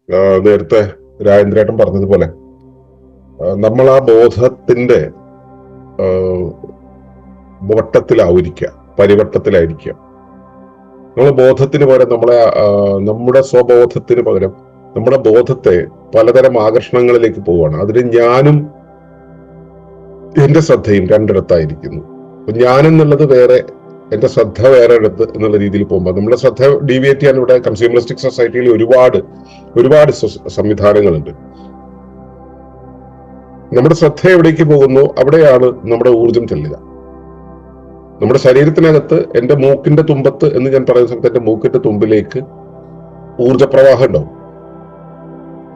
നേരത്തെ രാജേന്ദ്രേട്ടൻ പറഞ്ഞതുപോലെ നമ്മൾ ആ ബോധത്തിന്റെ വട്ടത്തിലായിരിക്കുക, പരിവട്ടത്തിലായിരിക്കുക. നമ്മളെ ബോധത്തിന് പകരം നമ്മുടെ സ്വബോധത്തിന് പകരം നമ്മുടെ ബോധത്തെ പലതരം ആകർഷണങ്ങളിലേക്ക് പോവുകയാണ്. അതിന് ഞാനും എന്റെ ശ്രദ്ധയും രണ്ടിടത്തായിരിക്കുന്നു. അപ്പൊ ഞാനെന്നുള്ളത് വേറെ, എന്റെ ശ്രദ്ധ വേറെ എടുത്ത് എന്നുള്ള രീതിയിൽ പോകുമ്പോൾ നമ്മുടെ ശ്രദ്ധ ഡീവിയേറ്റ് ചെയ്യാൻ ഇവിടെ കൺസ്യൂമറിസ്റ്റിക് സൊസൈറ്റിയിൽ ഒരുപാട് സംവിധാനങ്ങളുണ്ട്. നമ്മുടെ ശ്രദ്ധ എവിടേക്ക് പോകുന്നു അവിടെയാണ് നമ്മുടെ ഊർജം ചെല്ലുക. നമ്മുടെ ശരീരത്തിനകത്ത് എന്റെ മൂക്കിന്റെ തുമ്പത്ത് എന്ന് ഞാൻ പറയുന്ന സമയത്ത് എന്റെ മൂക്കിന്റെ തുമ്പിലേക്ക് ഊർജപ്രവാഹം ഉണ്ടാവും.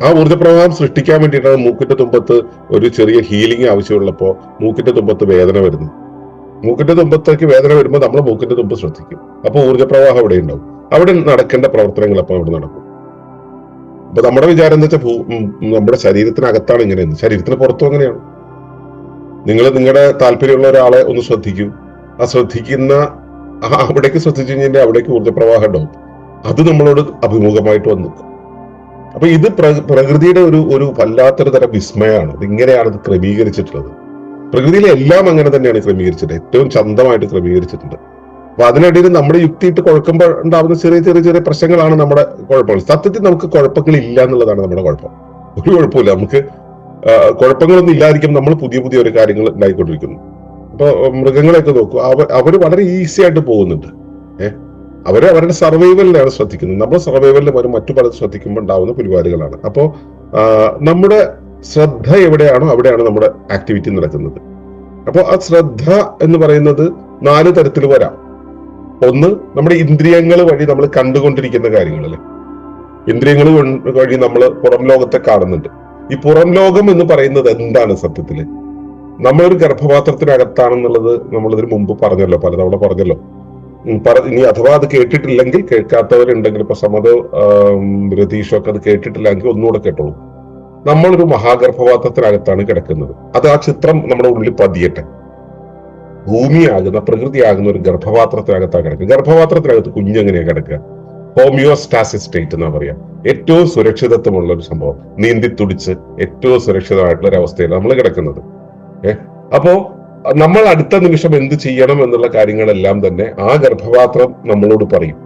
ആ ഊർജപ്രവാഹം സൃഷ്ടിക്കാൻ വേണ്ടിയിട്ടാണ് മൂക്കിന്റെ തുമ്പത്ത് ഒരു ചെറിയ ഹീലിംഗ് ആവശ്യമുള്ളപ്പോ മൂക്കിന്റെ തുമ്പത്ത് വേദന വരുന്നു. മൂക്കിന്റെ തുമ്പത്തേക്ക് വേദന വരുമ്പോൾ നമ്മൾ മൂക്കിന്റെ തുമ്പ് ശ്രദ്ധിക്കും. അപ്പൊ ഊർജപ്രവാഹം അവിടെ ഉണ്ടാവും. അവിടെ നടക്കേണ്ട പ്രവർത്തനങ്ങൾ അപ്പൊ അവിടെ നടക്കും. അപ്പൊ നമ്മുടെ വിചാരം എന്താ വെച്ചാൽ നമ്മുടെ ശരീരത്തിനകത്താണ് ഇങ്ങനെയെന്ന്, ശരീരത്തിന് പുറത്തും അങ്ങനെയാണ്. നിങ്ങൾ നിങ്ങളുടെ താല്പര്യമുള്ള ഒരാളെ ഒന്ന് ശ്രദ്ധിക്കൂ. ആ ശ്രദ്ധിക്കുന്ന അവിടേക്ക് ശ്രദ്ധിച്ചു കഴിഞ്ഞാൽ അവിടേക്ക് ഊർജപ്രവാഹം ഉണ്ടാവും. അത് നമ്മളോട് അഭിമുഖമായിട്ട് വന്നു. അപ്പൊ ഇത് പ്രകൃതിയുടെ ഒരു വല്ലാത്തൊരു തരം വിസ്മയമാണ്. ഇതിങ്ങനെയാണ് ഇത് ക്രമീകരിച്ചിട്ടുള്ളത്. പ്രകൃതിയിലെ എല്ലാം അങ്ങനെ തന്നെയാണ് ക്രമീകരിച്ചിട്ട്, ഏറ്റവും ചന്തമായിട്ട് ക്രമീകരിച്ചിട്ടുണ്ട്. അപ്പൊ അതിനിടയിൽ നമ്മുടെ യുക്തിയിട്ട് കുഴക്കുമ്പോൾ ഉണ്ടാകുന്ന ചെറിയ പ്രശ്നങ്ങളാണ് നമ്മുടെ കുഴപ്പങ്ങൾ. സത്യത്തിൽ നമുക്ക് കുഴപ്പങ്ങളില്ല എന്നുള്ളതാണ് നമ്മുടെ കുഴപ്പം. ഒരു കുഴപ്പമില്ല, നമുക്ക് കുഴപ്പങ്ങളൊന്നും ഇല്ലാതിരിക്കും. നമ്മൾ പുതിയ ഒരു കാര്യങ്ങൾ ഉണ്ടായിക്കൊണ്ടിരിക്കുന്നു. ഇപ്പൊ മൃഗങ്ങളെയൊക്കെ നോക്കൂ, അവര് വളരെ ഈസി ആയിട്ട് പോകുന്നുണ്ട്. അവരുടെ സർവൈവലിലാണ് ശ്രദ്ധിക്കുന്നത്. നമ്മുടെ സർവൈവലിന് പകരം മറ്റു പലതും ശ്രദ്ധിക്കുമ്പോൾ ഉണ്ടാവുന്ന പരിപാടികളാണ്. അപ്പോ നമ്മുടെ ശ്രദ്ധ എവിടെയാണോ അവിടെയാണ് നമ്മുടെ ആക്ടിവിറ്റി നടക്കുന്നത്. അപ്പോൾ ആ ശ്രദ്ധ എന്ന് പറയുന്നത് 4 തരത്തിൽ വരാം. ഒന്ന്, നമ്മുടെ ഇന്ദ്രിയങ്ങൾ വഴി നമ്മൾ കണ്ടുകൊണ്ടിരിക്കുന്ന കാര്യങ്ങൾ അല്ലെ. ഇന്ദ്രിയങ്ങൾ വഴി നമ്മൾ പുറം ലോകത്തെ കാണുന്നുണ്ട്. ഈ പുറം ലോകം എന്ന് പറയുന്നത് എന്താണ് സത്യത്തില്? നമ്മളൊരു ഗർഭപാത്രത്തിനകത്താണെന്നുള്ളത് നമ്മളിതിന് മുമ്പ് പറഞ്ഞല്ലോ, പലതവണ പറഞ്ഞല്ലോ. ഇനി അഥവാ അത് കേട്ടിട്ടില്ലെങ്കിൽ, കേൾക്കാത്തവരുണ്ടെങ്കിൽ, ഇപ്പൊ സമതോ രതീഷോ ഒക്കെ അത് കേട്ടിട്ടില്ലെങ്കിൽ ഒന്നുകൂടെ കേട്ടോളൂ. നമ്മളൊരു മഹാഗർഭപാത്രത്തിനകത്താണ് കിടക്കുന്നത്. അത് ആ ചിത്രം നമ്മുടെ ഉള്ളിൽ പതിയട്ടെ. ഭൂമിയാകുന്ന, പ്രകൃതിയാകുന്ന ഒരു ഗർഭപാത്രത്തിനകത്താണ് കിടക്കുക. ഗർഭപാത്രത്തിനകത്ത് കുഞ്ഞെങ്ങനെയാ കിടക്കുക? ഹോമിയോസ്റ്റാസിസ് സ്റ്റേറ്റ് എന്നാ പറയാ. ഏറ്റവും സുരക്ഷിതത്വമുള്ള ഒരു സംഭവം, നീന്തി തുടിച്ച് ഏറ്റവും സുരക്ഷിതമായിട്ടുള്ള ഒരു അവസ്ഥയിലാണ് നമ്മൾ കിടക്കുന്നത്. അപ്പോ നമ്മൾ അടുത്ത നിമിഷം എന്ത് ചെയ്യണം എന്നുള്ള കാര്യങ്ങളെല്ലാം തന്നെ ആ ഗർഭപാത്രം നമ്മളോട് പറയും.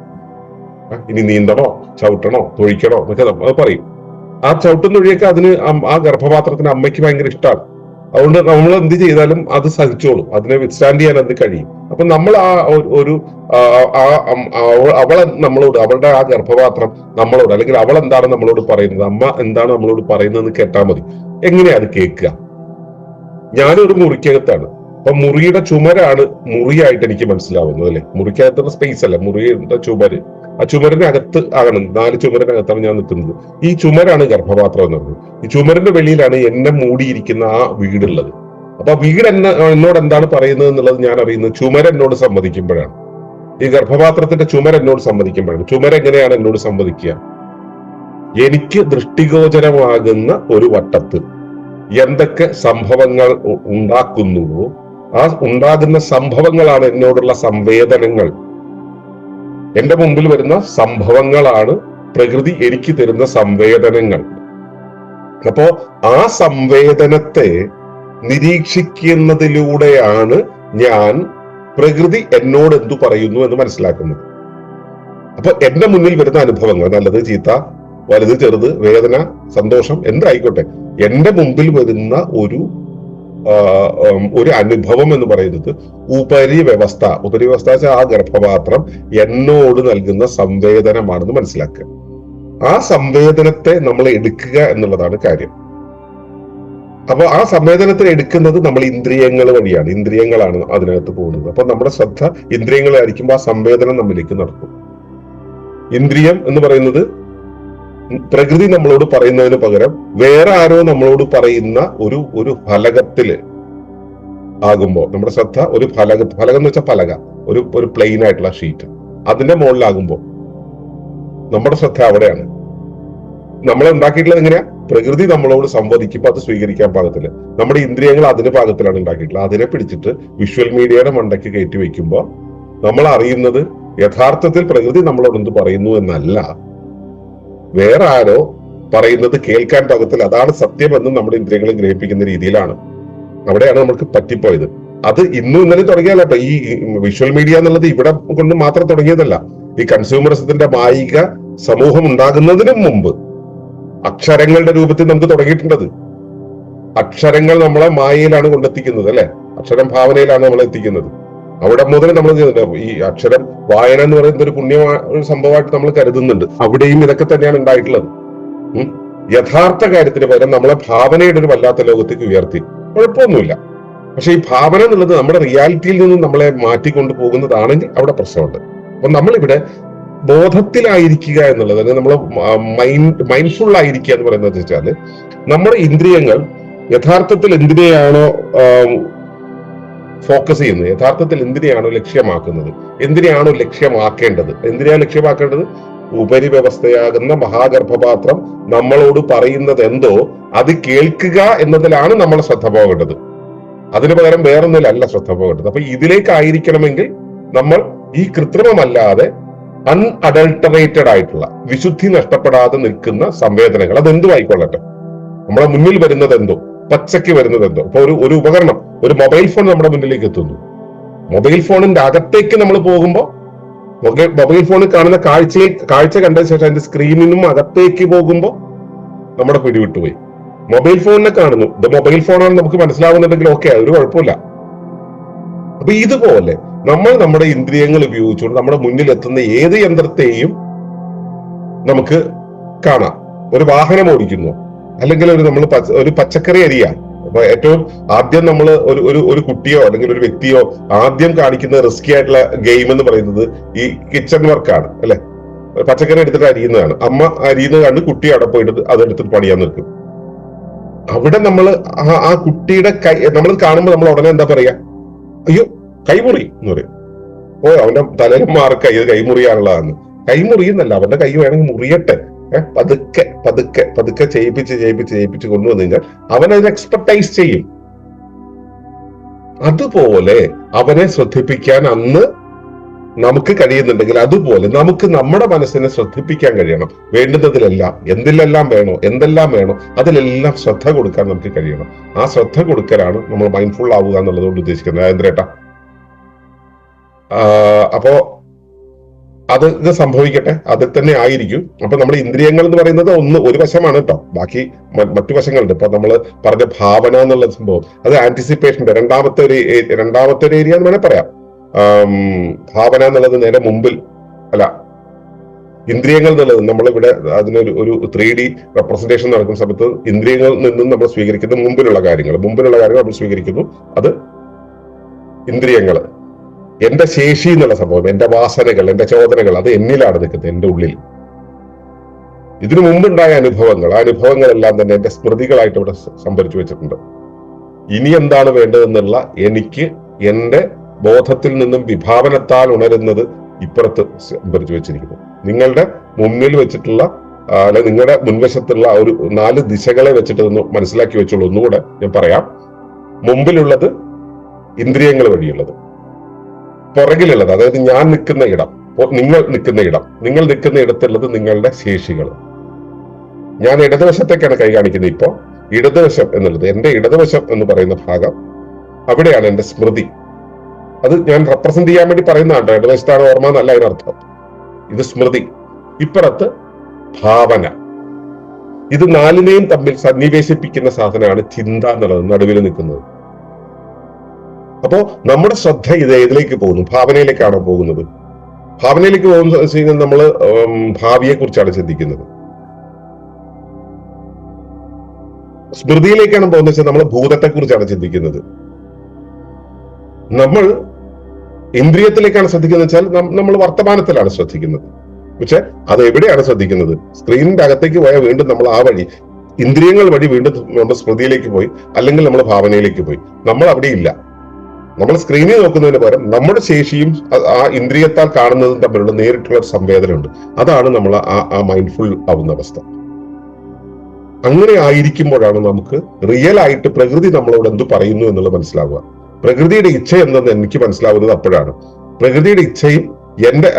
ഇനി നീന്തണോ, ചവിട്ടണോ, തൊഴിക്കണോ എന്നൊക്കെ അത് പറയും. ആ ചവിട്ടും തൊഴിയൊക്കെ അതിന് ആ ഗർഭപാത്രത്തിന് അമ്മയ്ക്ക് ഭയങ്കര ഇഷ്ടമാണ്. അതുകൊണ്ട് നമ്മൾ എന്ത് ചെയ്താലും അത് സഹിച്ചോളും, അതിനെ വിത്ത്സ്റ്റാൻഡ് ചെയ്യാൻ അത് കഴിയും. അപ്പൊ നമ്മൾ അവളെ നമ്മളോട്, അവളുടെ ആ ഗർഭപാത്രം നമ്മളോട്, അല്ലെങ്കിൽ അവൾ എന്താണ് നമ്മളോട് പറയുന്നത്, അമ്മ എന്താണ് നമ്മളോട് പറയുന്നതെന്ന് കേട്ടാൽ മതി. എങ്ങനെയാ അത് കേൾക്കുക? ഞാനൊരു മുറിക്കകത്താണ്. അപ്പൊ മുറിയുടെ ചുമരാണ് മുറിയായിട്ട് എനിക്ക് മനസ്സിലാവുന്നത് അല്ലെ. മുറിക്കകത്തുള്ള സ്പേസ് അല്ല, മുറിയുടെ ചുമര്. ആ ചുമരിനകത്ത് ആണ്, 4 ചുമരിനകത്താണ് ഞാൻ നിൽക്കുന്നത്. ഈ ചുമരാണ് ഗർഭപാത്രം എന്ന് പറയുന്നത്. ഈ ചുമരിന്റെ വെളിയിലാണ് എന്നെ മൂടിയിരിക്കുന്ന ആ വീടുള്ളത്. അപ്പൊ ആ വീട് എന്നോട് എന്താണ് പറയുന്നത് എന്നുള്ളത് ഞാൻ അറിയുന്നത് ചുമരെന്നോട് സമ്മതിക്കുമ്പോഴാണ്. ഈ ഗർഭപാത്രത്തിന്റെ ചുമരെന്നോട് സമ്മതിക്കുമ്പോഴാണ്. ചുമരെങ്ങനെയാണ് എന്നോട് സമ്മതിക്കുക? എനിക്ക് ദൃഷ്ടിഗോചരമാകുന്ന ഒരു വട്ടത്ത് എന്തൊക്കെ സംഭവങ്ങൾ ഉണ്ടാക്കുന്നുവോ ആ ഉണ്ടാകുന്ന സംഭവങ്ങളാണ് എന്നോടുള്ള സംവേദനങ്ങൾ. എന്റെ മുമ്പിൽ വരുന്ന സംഭവങ്ങളാണ് പ്രകൃതി എനിക്ക് തരുന്ന സംവേദനങ്ങൾ. അപ്പോ ആ സംവേദനത്തെ നിരീക്ഷിക്കുന്നതിലൂടെയാണ് ഞാൻ പ്രകൃതി എന്നോട് എന്തു പറയുന്നു എന്ന് മനസ്സിലാക്കുന്നത്. അപ്പൊ എന്റെ മുന്നിൽ വരുന്ന അനുഭവങ്ങൾ, നല്ലത്, ചീത്ത, വലുത്, ചെറുത്, വേദന, സന്തോഷം, എന്തായിക്കോട്ടെ, എന്റെ മുമ്പിൽ വരുന്ന ഒരു അനുഭവം എന്ന് പറയുന്നത് ഉപരിവ്യവസ്ഥ വെച്ചാൽ ആ ഗർഭപാത്രം എന്നോട് നൽകുന്ന സംവേദനമാണെന്ന് മനസ്സിലാക്കുക. ആ സംവേദനത്തെ നമ്മൾ എടുക്കുക എന്നുള്ളതാണ് കാര്യം. അപ്പൊ ആ സംവേദനത്തിന് എടുക്കുന്നത് നമ്മൾ ഇന്ദ്രിയങ്ങൾ വഴിയാണ്. ഇന്ദ്രിയങ്ങളാണ് അതിനകത്ത് പോകുന്നത്. അപ്പൊ നമ്മുടെ ശ്രദ്ധ ഇന്ദ്രിയങ്ങളായിരിക്കുമ്പോൾ ആ സംവേദനം നമ്മിലേക്ക് നടക്കും. ഇന്ദ്രിയം എന്ന് പറയുന്നത് പ്രകൃതി നമ്മളോട് പറയുന്നതിന് പകരം വേറെ ആരോ നമ്മളോട് പറയുന്ന ഒരു ഫലകത്തില് ആകുമ്പോൾ നമ്മുടെ ശ്രദ്ധ ഒരു ഫലകം എന്ന് വെച്ചാൽ പലക, ഒരു പ്ലെയിൻ ആയിട്ടുള്ള ഷീറ്റ്, അതിന്റെ മുകളിലാകുമ്പോൾ നമ്മുടെ ശ്രദ്ധ അവിടെയാണ്. നമ്മളെ ഉണ്ടാക്കിയിട്ടുള്ളത് എങ്ങനെയാ? പ്രകൃതി നമ്മളോട് സംവദിക്കുമ്പോൾ അത് സ്വീകരിക്കാൻ പാകത്തില്ല. നമ്മുടെ ഇന്ദ്രിയങ്ങൾ അതിന് പാകത്തിലാണ് ഉണ്ടാക്കിയിട്ടുള്ളത്. അതിനെ പിടിച്ചിട്ട് വിഷ്വൽ മീഡിയയുടെ മണ്ടയ്ക്ക് കയറ്റി വെക്കുമ്പോൾ നമ്മൾ അറിയുന്നത് യഥാർത്ഥത്തിൽ പ്രകൃതി നമ്മളോട് എന്ത് പറയുന്നു എന്നല്ല, വേറെ ആരോ പറയുന്നത് കേൾക്കാൻ പാകത്തിൽ അതാണ് സത്യമെന്ന് നമ്മുടെ ഇന്ദ്രിയങ്ങളെ ഗ്രഹിപ്പിക്കുന്ന രീതിയിലാണ്. അവിടെയാണ് നമുക്ക് പറ്റിപ്പോയത്. അത് ഇന്നും ഇന്നലെ തുടങ്ങിയല്ലോ. ഈ വിഷ്വൽ മീഡിയ എന്നുള്ളത് ഇവിടെ കൊണ്ട് മാത്രം തുടങ്ങിയതല്ല. ഈ കൺസ്യൂമറിസത്തിന്റെ മായിക സമൂഹം ഉണ്ടാകുന്നതിന് മുമ്പ് അക്ഷരങ്ങളുടെ രൂപത്തിൽ നമുക്ക് തുടങ്ങിയിട്ടുണ്ടത്. അക്ഷരങ്ങൾ നമ്മളെ മായയിലാണ് കൊണ്ടെത്തിക്കുന്നത്, അല്ലെ? അക്ഷരം ഭാവനയിലാണ് നമ്മളെ എത്തിക്കുന്നത്. അവിടെ മുതൽ നമ്മൾ ഈ അക്ഷരം വായന എന്ന് പറയുന്നത് ഒരു പുണ്യമായ ഒരു സംഭവമായിട്ട് നമ്മൾ കരുതുന്നുണ്ട്. അവിടെയും ഇതൊക്കെ തന്നെയാണ് ഉണ്ടായിട്ടുള്ളത്. യഥാർത്ഥ കാര്യത്തിന് പകരം നമ്മളെ ഭാവനയുടെ ഒരു വല്ലാത്ത ലോകത്തേക്ക് ഉയർത്തി. കുഴപ്പമൊന്നുമില്ല. പക്ഷെ ഈ ഭാവന എന്നുള്ളത് നമ്മുടെ റിയാലിറ്റിയിൽ നിന്നും നമ്മളെ മാറ്റിക്കൊണ്ടു പോകുന്നതാണെങ്കിൽ അവിടെ പ്രശ്നമുണ്ട്. അപ്പൊ നമ്മളിവിടെ ബോധത്തിലായിരിക്കുക എന്നുള്ളത്, അല്ലെങ്കിൽ നമ്മൾ മൈൻഡ്ഫുൾ ആയിരിക്കുക എന്ന് പറയുന്നത് വെച്ചാല് നമ്മുടെ ഇന്ദ്രിയങ്ങൾ യഥാർത്ഥത്തിൽ എന്തിനെയാണോ ഫോക്കസ് ചെയ്യുന്നത്, യഥാർത്ഥത്തിൽ എന്തിനെയാണോ ലക്ഷ്യമാക്കുന്നത്, എന്തിനെയാണോ ലക്ഷ്യമാക്കേണ്ടത്, എന്തിനെയാണ് ലക്ഷ്യമാക്കേണ്ടത്? ഉപരിവ്യവസ്ഥയാകുന്ന മഹാഗർഭപാത്രം നമ്മളോട് പറയുന്നത് എന്തോ അത് കേൾക്കുക എന്നതിലാണ് നമ്മൾ ശ്രദ്ധ പോകേണ്ടത്. അതിനു പകരം വേറൊന്നിലല്ല ശ്രദ്ധ പോകേണ്ടത്. അപ്പൊ ഇതിലേക്കായിരിക്കണമെങ്കിൽ നമ്മൾ ഈ കൃത്രിമമല്ലാതെ അൺഅഡൾട്ടറേറ്റഡ് ആയിട്ടുള്ള, വിശുദ്ധി നഷ്ടപ്പെടാതെ നിൽക്കുന്ന സംവേദനങ്ങൾ, അതെന്തും ആയിക്കൊള്ളട്ടെ, നമ്മളെ മുന്നിൽ വരുന്നത് എന്തോ, പച്ചയ്ക്ക് വരുന്നത് എന്തോ. ഇപ്പൊ ഒരു ഉപകരണം, ഒരു മൊബൈൽ ഫോൺ നമ്മുടെ മുന്നിലേക്ക് എത്തുന്നു. മൊബൈൽ ഫോണിന്റെ അകത്തേക്ക് നമ്മൾ പോകുമ്പോൾ, മൊബൈൽ ഫോണിൽ കാണുന്ന കാഴ്ച കണ്ടതിന് ശേഷം അതിന്റെ സ്ക്രീനിനും അകത്തേക്ക് പോകുമ്പോൾ നമ്മുടെ പിടിവിട്ടുപോയി. മൊബൈൽ ഫോണിനെ കാണുന്നു, ഇത് മൊബൈൽ ഫോണാണ് നമുക്ക് മനസ്സിലാവുന്നുണ്ടെങ്കിൽ ഓക്കെ, ഒരു കുഴപ്പമില്ല. അപ്പൊ ഇതുപോലെ നമ്മൾ നമ്മുടെ ഇന്ദ്രിയങ്ങൾ ഉപയോഗിച്ചുകൊണ്ട് നമ്മുടെ മുന്നിൽ എത്തുന്ന ഏത് യന്ത്രത്തെയും നമുക്ക് കാണാം. ഒരു വാഹനം ഓടിക്കുന്നു, അല്ലെങ്കിൽ ഒരു പച്ചക്കറി അരിയാൻ. അപ്പൊ ഏറ്റവും ആദ്യം നമ്മൾ ഒരു കുട്ടിയോ അല്ലെങ്കിൽ ഒരു വ്യക്തിയോ ആദ്യം കാണിക്കുന്ന റിസ്കി ആയിട്ടുള്ള ഗെയിം എന്ന് പറയുന്നത് ഈ കിച്ചൺ വർക്കാണ്, അല്ലെ? പച്ചക്കറി എടുത്തിട്ട് അരിയുന്നതാണ്. അമ്മ അരിയുന്നത് കണ്ട് കുട്ടി അവിടെ പോയിട്ട് അതെടുത്തിട്ട് പണിയാൻ നിൽക്കും. അവിടെ നമ്മൾ ആ കുട്ടിയുടെ കൈ നമ്മൾ കാണുമ്പോൾ നമ്മൾ ഉടനെ എന്താ പറയാ? അയ്യോ, കൈമുറി എന്ന് പറയും. ഓ, അവന്റെ തലയിൽ മാർക്ക ഇത് കൈമുറിയാനുള്ളതാണ്. കൈമുറിയുന്നല്ല, അവന്റെ കൈ വേണമെങ്കിൽ മുറിയട്ടെ, പതുക്കെ പതുക്കെ പതുക്കെ ചെയ്യിപ്പിച്ച് കൊണ്ടുവന്നു കഴിഞ്ഞാൽ അവൻ അതിന് എക്സ്പെർട്ടൈസ് ചെയ്യും. അതുപോലെ അവനെ ശ്രദ്ധിപ്പിക്കാൻ അന്ന് നമുക്ക് കഴിയുന്നുണ്ടെങ്കിൽ, അതുപോലെ നമുക്ക് നമ്മുടെ മനസ്സിനെ ശ്രദ്ധിപ്പിക്കാൻ കഴിയണം. വേണ്ടുന്നതിലെല്ലാം, എന്തിലെല്ലാം വേണോ, എന്തെല്ലാം വേണോ അതിലെല്ലാം ശ്രദ്ധ കൊടുക്കാൻ നമുക്ക് കഴിയണം. ആ ശ്രദ്ധ കൊടുക്കലാണ് നമ്മൾ മൈൻഡ്ഫുൾ ആവുക എന്നുള്ളതുകൊണ്ട് ഉദ്ദേശിക്കുന്നത്. രാജേന്ദ്രേട്ടാ, അപ്പോ അത് ഇത് സംഭവിക്കട്ടെ, അതിൽ തന്നെ ആയിരിക്കും. അപ്പൊ നമ്മുടെ ഇന്ദ്രിയങ്ങൾ എന്ന് പറയുന്നത് ഒരു വശമാണ് കേട്ടോ. ബാക്കി മറ്റു വശങ്ങളുണ്ട്. ഇപ്പൊ നമ്മൾ പറഞ്ഞ ഭാവന എന്നുള്ള സംഭവം, അത് ആന്റിസിപ്പേഷന്റെ രണ്ടാമത്തെ ഒരു ഏരിയ എന്ന് വേണേൽ പറയാം. ഭാവന എന്നുള്ളത് നേരെ മുമ്പിൽ അല്ല, ഇന്ദ്രിയങ്ങൾ എന്നുള്ളത് നമ്മളിവിടെ അതിനൊരു 3D റെപ്രസെന്റേഷൻ നടക്കുന്ന സമയത്ത് ഇന്ദ്രിയങ്ങളിൽ നിന്നും നമ്മൾ സ്വീകരിക്കുന്ന മുമ്പിലുള്ള കാര്യങ്ങൾ നമ്മൾ സ്വീകരിക്കുന്നു. അത് ഇന്ദ്രിയങ്ങൾ. എന്റെ ശേഷി എന്നുള്ള സംഭവം, എന്റെ വാസനകൾ, എന്റെ ചോദനകൾ, അത് എന്നിലാണ് നിൽക്കുന്നത്, എന്റെ ഉള്ളിൽ. ഇതിനു മുമ്പുണ്ടായ അനുഭവങ്ങൾ, ആ അനുഭവങ്ങളെല്ലാം തന്നെ എന്റെ സ്മൃതികളായിട്ട് ഇവിടെ സംഭരിച്ചു വെച്ചിട്ടുണ്ട്. ഇനി എന്താണ് വേണ്ടതെന്നുള്ള എനിക്ക് എന്റെ ബോധത്തിൽ നിന്നും വിഭാവനത്താൽ ഉണരുന്നത് ഇപ്പുറത്ത് സംഭരിച്ചു വെച്ചിരിക്കുന്നു. നിങ്ങളുടെ മുന്നിൽ വെച്ചിട്ടുള്ള അല്ലെ നിങ്ങളുടെ മുൻവശത്തുള്ള ഒരു 4 ദിശകളെ വെച്ചിട്ട് ഒന്ന് മനസ്സിലാക്കി വെച്ചുള്ളൂ. ഒന്നുകൂടെ ഞാൻ പറയാം. മുമ്പിലുള്ളത് ഇന്ദ്രിയങ്ങൾ വഴിയുള്ളത്, പുറകിലുള്ളത് അതായത് ഞാൻ നിൽക്കുന്ന ഇടം, നിങ്ങൾ നിൽക്കുന്ന ഇടത്തുള്ളത് നിങ്ങളുടെ ശേഷികൾ. ഞാൻ ഇടതുവശത്തേക്കാണ് കൈ കാണിക്കുന്നത്. ഇപ്പോ ഇടതുവശം എന്നുള്ളത്, എന്റെ ഇടതുവശം എന്ന് പറയുന്ന ഭാഗം, അവിടെയാണ് എന്റെ സ്മൃതി. അത് ഞാൻ റെപ്രസെന്റ് ചെയ്യാൻ വേണ്ടി പറയുന്നതാണ്. ഇടതുവശത്താണ് ഓർമ്മ എന്നല്ല അതിനർത്ഥം. ഇത് സ്മൃതി. ഇപ്പുറത്ത് ഭാവന. ഇത് 4നെയും തമ്മിൽ സന്നിവേശിപ്പിക്കുന്ന സാധനമാണ് ചിന്ത എന്നുള്ളത്, നടുവിൽ നിൽക്കുന്നത്. അപ്പോ നമ്മുടെ ശ്രദ്ധ ഏതിലേക്ക് പോകുന്നു? ഭാവനയിലേക്കാണോ പോകുന്നത്? ഭാവനയിലേക്ക് പോകുന്ന നമ്മൾ ഭാവിയെ കുറിച്ചാണ് ചിന്തിക്കുന്നത്. സ്മൃതിയിലേക്കാണ് പോകുന്നത് വെച്ചാൽ നമ്മൾ ഭൂതത്തെ കുറിച്ചാണ് ചിന്തിക്കുന്നത്. നമ്മൾ ഇന്ദ്രിയത്തിലേക്കാണ് ശ്രദ്ധിക്കുന്നത് വെച്ചാൽ നമ്മൾ വർത്തമാനത്തിലാണ് ശ്രദ്ധിക്കുന്നത്. പക്ഷെ അത് എവിടെയാണ് ശ്രദ്ധിക്കുന്നത്? സ്ക്രീനിന്റെ അകത്തേക്ക് പോയാൽ വീണ്ടും നമ്മൾ ആ വഴി, ഇന്ദ്രിയങ്ങൾ വഴി വീണ്ടും നമ്മൾ സ്മൃതിയിലേക്ക് പോയി, അല്ലെങ്കിൽ നമ്മൾ ഭാവനയിലേക്ക് പോയി. നമ്മൾ അവിടെ ഇല്ല. നമ്മൾ സ്ക്രീനിൽ നോക്കുന്നതിന് പകരം നമ്മുടെ ശേഷിയും ആ ഇന്ദ്രിയത്താൽ കാണുന്നതും തമ്മിലുള്ള നേരിട്ടുള്ള ഒരു സംവേദനമുണ്ട്. അതാണ് നമ്മൾ ആ മൈൻഡ്ഫുൾ ആവുന്ന അവസ്ഥ. അങ്ങനെ ആയിരിക്കുമ്പോഴാണ് നമുക്ക് റിയൽ ആയിട്ട് പ്രകൃതി നമ്മളോട് എന്ത് പറയുന്നു എന്നുള്ളത് മനസ്സിലാവുക. പ്രകൃതിയുടെ ഇച്ഛ എന്തെന്ന് എനിക്ക് മനസ്സിലാവുന്നത് അപ്പോഴാണ്. പ്രകൃതിയുടെ ഇച്ഛയും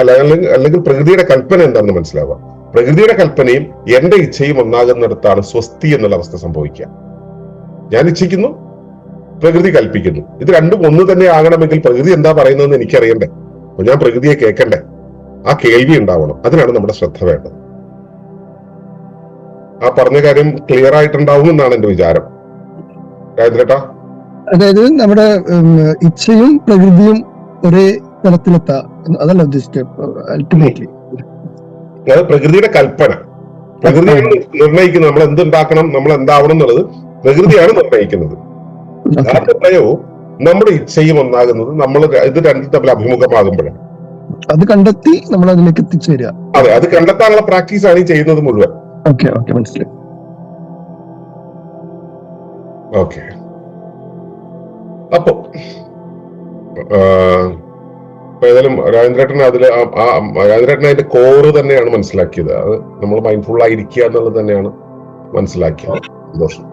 അല്ലെങ്കിൽ പ്രകൃതിയുടെ കൽപ്പന എന്താണെന്ന് മനസ്സിലാവുക. പ്രകൃതിയുടെ കൽപ്പനയും എന്റെ ഇച്ഛയും ഒന്നാകുന്നിടത്താണ് സ്വസ്തി എന്നുള്ള അവസ്ഥ സംഭവിക്കുക. ഞാൻ ഇച്ഛിക്കുന്നു, പ്രകൃതി കൽപ്പിക്കുന്നു. ഇത് രണ്ടും ഒന്ന് തന്നെ ആകണമെങ്കിൽ പ്രകൃതി എന്താ പറയുന്നതെന്ന് എനിക്കറിയണ്ടേ. അപ്പൊ ഞാൻ പ്രകൃതിയെ കേൾക്കണ്ടേ. ആ കേൾവി ഉണ്ടാവണം. അതിനാണ് നമ്മുടെ ശ്രദ്ധ വേണ്ടത്. ആ പറഞ്ഞ കാര്യം ക്ലിയർ ആയിട്ടുണ്ടാവും എന്നാണ് എന്റെ വിചാരം. രാജേന്ദ്രേട്ടാ, അതായത് നമ്മുടെ ഇച്ഛയും പ്രകൃതിയും ഒരേ തലത്തിലെത്താ, അതല്ല ഉദ്ദേശിച്ചത് അൾട്ടിമേറ്റ്ലി. അത് പ്രകൃതിയുടെ കൽപ്പന, പ്രകൃതിയാണ് നിർണ്ണയിക്കുന്നത്. നമ്മൾ എന്തുണ്ടാക്കണം, നമ്മൾ എന്താവണം എന്നുള്ളത് പ്രകൃതിയാണ് നിർണ്ണയിക്കുന്നത്. ആ നിർണ്ണയവും നമ്മുടെ ഇച്ഛയും ഒന്നാകുന്നത് നമ്മൾ ഇത് രണ്ടും തമ്മിൽ അഭിമുഖമാകുമ്പോഴാണ്. അത് കണ്ടെത്തി നമ്മൾ അതിലേക്ക് എത്തിച്ചേരുക. അതെ, അത് കണ്ടെത്താനുള്ള പ്രാക്ടീസ് ആണ് ഈ ചെയ്യുന്നത് മുഴുവൻ. മനസ്സിലായി. ഓക്കെ. അപ്പൊ ഏതായാലും രാജേന്ദ്രേട്ടൻ രാജേന്ദ്രേട്ടൻ അതിന്റെ കോറ് തന്നെയാണ് മനസ്സിലാക്കിയത്. അത് നമ്മൾ മൈൻഡ്ഫുൾ ആയിരിക്കുക എന്നുള്ളത് തന്നെയാണ് മനസ്സിലാക്കിയത്. സന്തോഷം.